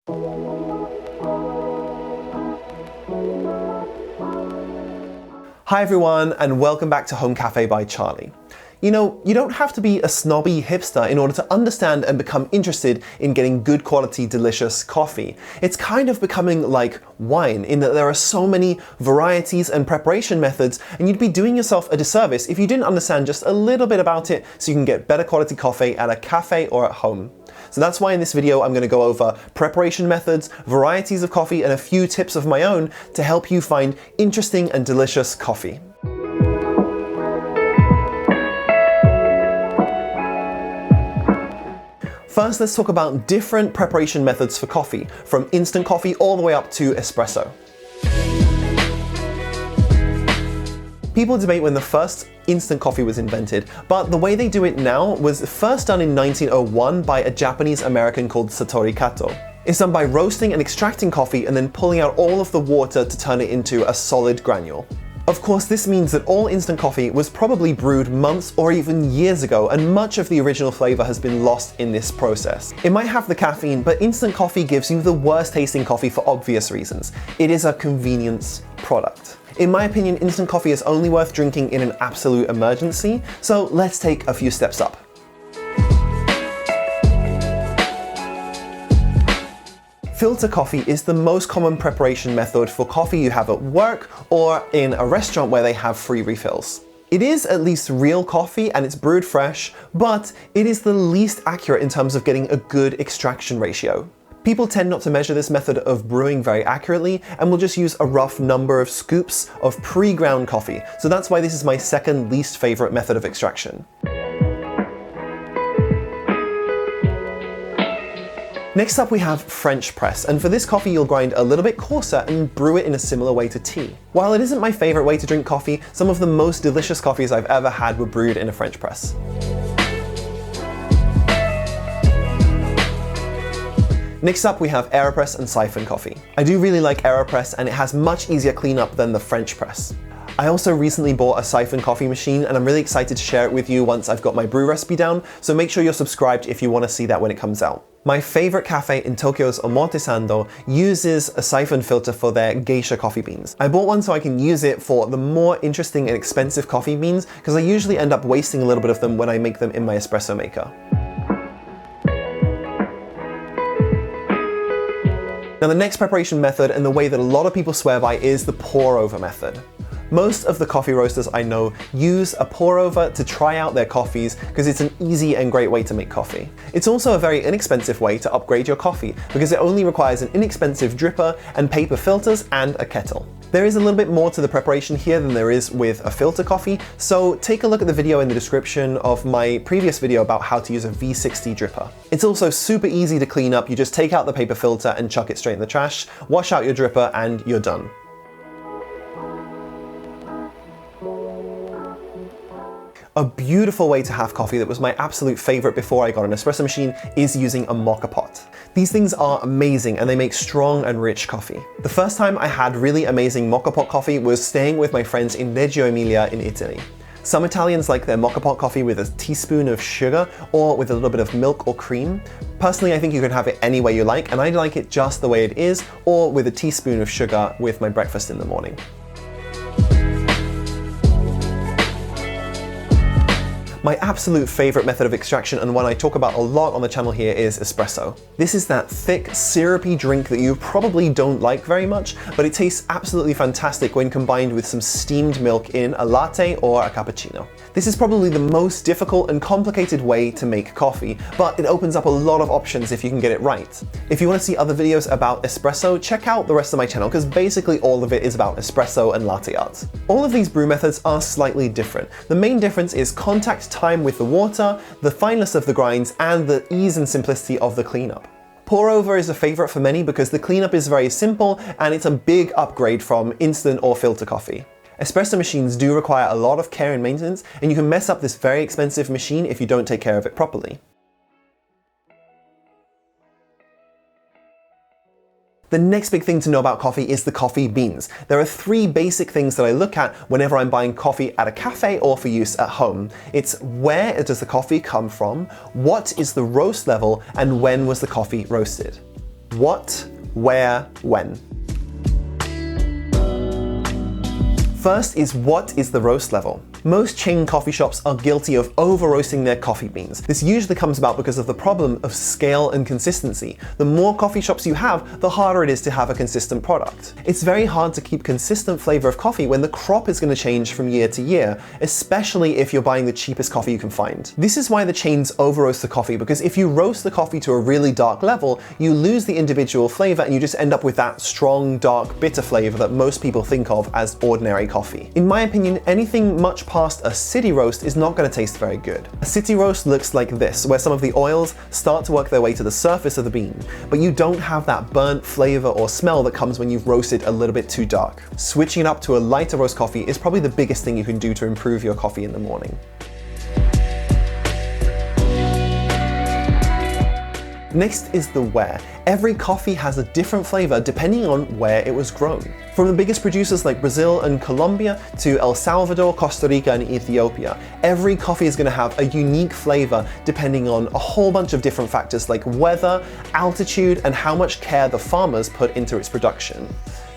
Hi everyone, and welcome back to Home Cafe by Charlie. You know, you don't have to be a snobby hipster in order to understand and become interested in getting good quality, delicious coffee. It's kind of becoming like wine in that there are so many varieties and preparation methods, and you'd be doing yourself a disservice if you didn't understand just a little bit about it so you can get better quality coffee at a cafe or at home. So that's why in this video I'm going to go over preparation methods, varieties of coffee, and a few tips of my own to help you find interesting and delicious coffee. First, let's talk about different preparation methods for coffee, from instant coffee all the way up to espresso. People debate when the first instant coffee was invented, but the way they do it now was first done in 1901 by a Japanese American called Satoru Kato. It's done by roasting and extracting coffee and then pulling out all of the water to turn it into a solid granule. Of course, this means that all instant coffee was probably brewed months or even years ago, and much of the original flavor has been lost in this process. It might have the caffeine, but instant coffee gives you the worst tasting coffee for obvious reasons. It is a convenience product. In my opinion, instant coffee is only worth drinking in an absolute emergency, so let's take a few steps up. Filter coffee is the most common preparation method for coffee you have at work or in a restaurant where they have free refills. It is at least real coffee and it's brewed fresh, but it is the least accurate in terms of getting a good extraction ratio. People tend not to measure this method of brewing very accurately and will just use a rough number of scoops of pre-ground coffee, so that's why this is my second least favorite method of extraction. Next up we have French press, and for this coffee you'll grind a little bit coarser and brew it in a similar way to tea. While it isn't my favorite way to drink coffee, some of the most delicious coffees I've ever had were brewed in a French press. Next up we have AeroPress and siphon coffee. I do really like AeroPress and it has much easier cleanup than the French press. I also recently bought a siphon coffee machine and I'm really excited to share it with you once I've got my brew recipe down, so make sure you're subscribed if you want to see that when it comes out. My favorite cafe in Tokyo's Omotesando uses a siphon filter for their geisha coffee beans. I bought one so I can use it for the more interesting and expensive coffee beans because I usually end up wasting a little bit of them when I make them in my espresso maker. Now the next preparation method, and the way that a lot of people swear by, is the pour over method. Most of the coffee roasters I know use a pour over to try out their coffees because it's an easy and great way to make coffee. It's also a very inexpensive way to upgrade your coffee because it only requires an inexpensive dripper and paper filters and a kettle. There is a little bit more to the preparation here than there is with a filter coffee, so take a look at the video in the description of my previous video about how to use a V60 dripper. It's also super easy to clean up. You just take out the paper filter and chuck it straight in the trash, wash out your dripper, and you're done. A beautiful way to have coffee that was my absolute favorite before I got an espresso machine is using a moka pot. These things are amazing and they make strong and rich coffee. The first time I had really amazing moka pot coffee was staying with my friends in Reggio Emilia in Italy. Some Italians like their moka pot coffee with a teaspoon of sugar or with a little bit of milk or cream. Personally, I think you can have it any way you like, and I like it just the way it is, or with a teaspoon of sugar with my breakfast in the morning. My absolute favorite method of extraction, and one I talk about a lot on the channel here, is espresso. This is that thick, syrupy drink that you probably don't like very much, but it tastes absolutely fantastic when combined with some steamed milk in a latte or a cappuccino. This is probably the most difficult and complicated way to make coffee, but it opens up a lot of options if you can get it right. If you want to see other videos about espresso, check out the rest of my channel because basically all of it is about espresso and latte art. All of these brew methods are slightly different. The main difference is contact time with the water, the fineness of the grinds, and the ease and simplicity of the cleanup. Pour over is a favorite for many because the cleanup is very simple and it's a big upgrade from instant or filter coffee. Espresso machines do require a lot of care and maintenance, and you can mess up this very expensive machine if you don't take care of it properly. The next big thing to know about coffee is the coffee beans. There are three basic things that I look at whenever I'm buying coffee at a cafe or for use at home. It's where does the coffee come from, what is the roast level, and when was the coffee roasted. What, where, when. First is, what is the roast level? Most chain coffee shops are guilty of over-roasting their coffee beans. This usually comes about because of the problem of scale and consistency. The more coffee shops you have, the harder it is to have a consistent product. It's very hard to keep consistent flavor of coffee when the crop is going to change from year to year, especially if you're buying the cheapest coffee you can find. This is why the chains over-roast the coffee, because if you roast the coffee to a really dark level, you lose the individual flavor and you just end up with that strong, dark, bitter flavor that most people think of as ordinary coffee. In my opinion, anything much past a city roast is not going to taste very good. A city roast looks like this, where some of the oils start to work their way to the surface of the bean, but you don't have that burnt flavor or smell that comes when you've roasted a little bit too dark. Switching it up to a lighter roast coffee is probably the biggest thing you can do to improve your coffee in the morning. Next is the where. Every coffee has a different flavor depending on where it was grown. From the biggest producers like Brazil and Colombia to El Salvador, Costa Rica, and Ethiopia, every coffee is going to have a unique flavor depending on a whole bunch of different factors like weather, altitude, and how much care the farmers put into its production.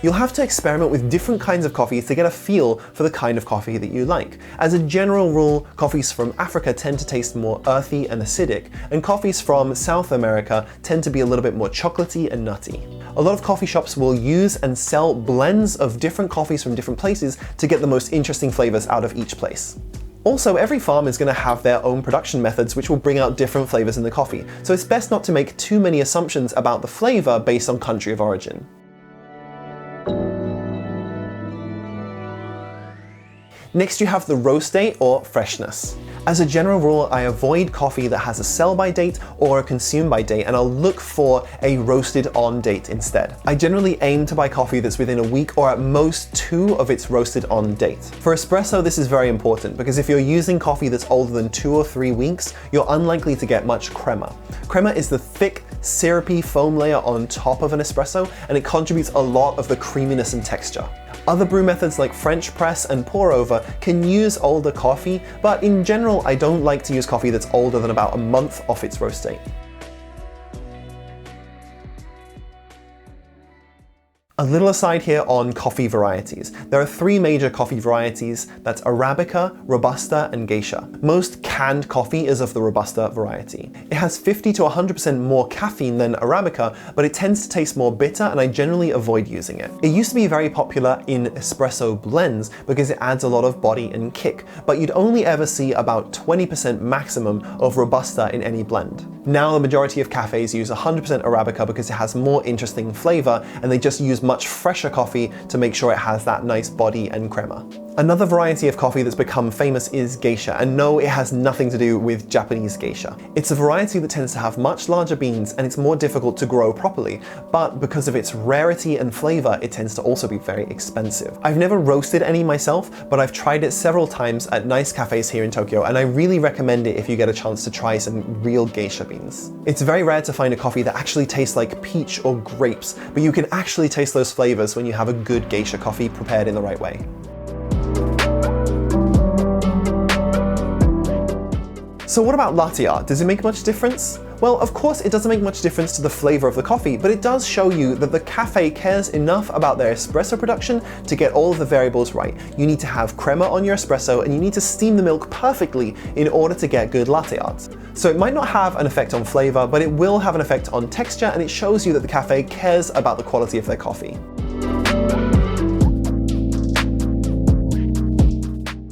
You'll have to experiment with different kinds of coffees to get a feel for the kind of coffee that you like. As a general rule, coffees from Africa tend to taste more earthy and acidic, and coffees from South America tend to be a little bit more chocolatey and nutty. A lot of coffee shops will use and sell blends of different coffees from different places to get the most interesting flavors out of each place. Also, every farm is going to have their own production methods which will bring out different flavors in the coffee, so it's best not to make too many assumptions about the flavor based on country of origin. Next, you have the roast date or freshness. As a general rule, I avoid coffee that has a sell-by date or a consume-by date, and I'll look for a roasted-on date instead. I generally aim to buy coffee that's within a week or at most 2 of its roasted-on date. For espresso, this is very important because if you're using coffee that's older than 2 or 3 weeks, you're unlikely to get much crema. Crema is the thick, syrupy foam layer on top of an espresso, and it contributes a lot of the creaminess and texture. Other brew methods like French press and pour over can use older coffee, but in general I don't like to use coffee that's older than about a month off its roast date. A little aside here on coffee varieties. There are 3 major coffee varieties, that's Arabica, Robusta, and Geisha. Most canned coffee is of the Robusta variety. It has 50 to 100% more caffeine than Arabica, but it tends to taste more bitter and I generally avoid using it. It used to be very popular in espresso blends because it adds a lot of body and kick, but you'd only ever see about 20% maximum of Robusta in any blend. Now the majority of cafes use 100% Arabica because it has more interesting flavor and they just use much fresher coffee to make sure it has that nice body and crema. Another variety of coffee that's become famous is Geisha, and no, it has nothing to do with Japanese geisha. It's a variety that tends to have much larger beans and it's more difficult to grow properly, but because of its rarity and flavor, it tends to also be very expensive. I've never roasted any myself, but I've tried it several times at nice cafes here in Tokyo, and I really recommend it if you get a chance to try some real geisha beans. It's very rare to find a coffee that actually tastes like peach or grapes, but you can actually taste those flavors when you have a good geisha coffee prepared in the right way. So what about latte art? Does it make much difference? Well, of course it doesn't make much difference to the flavor of the coffee, but it does show you that the cafe cares enough about their espresso production to get all of the variables right. You need to have crema on your espresso and you need to steam the milk perfectly in order to get good latte art. So it might not have an effect on flavor, but it will have an effect on texture, and it shows you that the cafe cares about the quality of their coffee.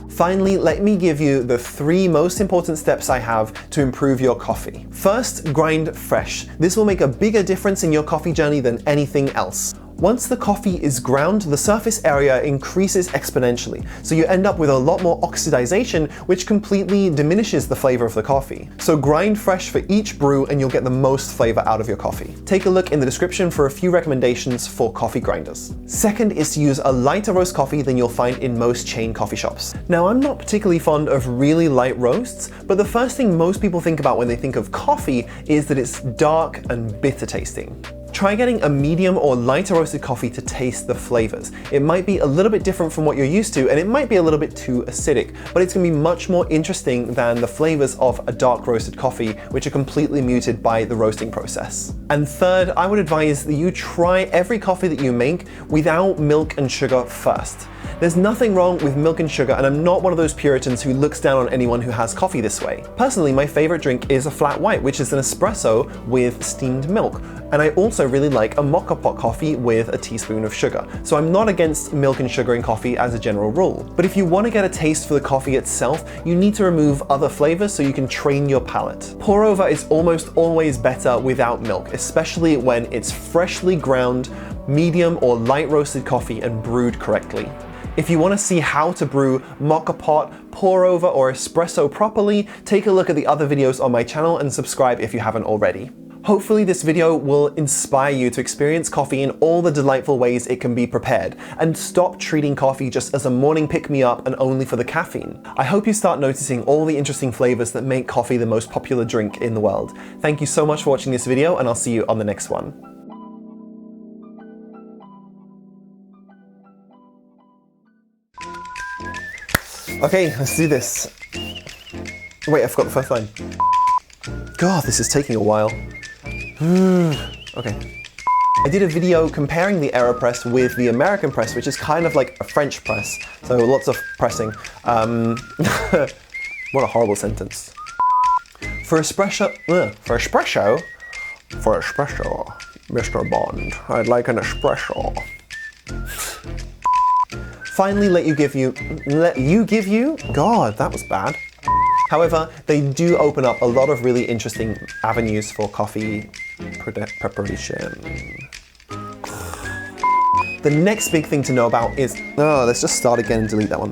Finally, let me give you the 3 most important steps I have to improve your coffee. First, grind fresh. This will make a bigger difference in your coffee journey than anything else. Once the coffee is ground, the surface area increases exponentially, so you end up with a lot more oxidization, which completely diminishes the flavor of the coffee. So grind fresh for each brew and you'll get the most flavor out of your coffee. Take a look in the description for a few recommendations for coffee grinders. Second is to use a lighter roast coffee than you'll find in most chain coffee shops. Now, I'm not particularly fond of really light roasts, but the first thing most people think about when they think of coffee is that it's dark and bitter tasting. Try getting a medium or lighter roasted coffee to taste the flavors. It might be a little bit different from what you're used to, and it might be a little bit too acidic, but it's gonna be much more interesting than the flavors of a dark roasted coffee, which are completely muted by the roasting process. And third, I would advise that you try every coffee that you make without milk and sugar first. There's nothing wrong with milk and sugar, and I'm not one of those Puritans who looks down on anyone who has coffee this way. Personally, my favorite drink is a flat white, which is an espresso with steamed milk. And I also really like a mocha pot coffee with a teaspoon of sugar. So I'm not against milk and sugar in coffee as a general rule. But if you want to get a taste for the coffee itself, you need to remove other flavors so you can train your palate. Pour over is almost always better without milk, especially when it's freshly ground, medium or light roasted coffee and brewed correctly. If you want to see how to brew mocha pot, pour over, or espresso properly, take a look at the other videos on my channel and subscribe if you haven't already. Hopefully this video will inspire you to experience coffee in all the delightful ways it can be prepared, and stop treating coffee just as a morning pick-me-up and only for the caffeine. I hope you start noticing all the interesting flavors that make coffee the most popular drink in the world. Thank you so much for watching this video, and I'll see you on the next one. Okay, let's do this. Wait, I forgot the first line. God, this is taking a while. Okay. I did a video comparing the AeroPress with the American press, which is kind of like a French press. So lots of pressing. What a horrible sentence. For espresso, Mr. Bond, I'd like an espresso. Finally, let you give you? God, that was bad. However, they do open up a lot of really interesting avenues for coffee preparation. The next big thing to know about is, let's just start again and delete that one.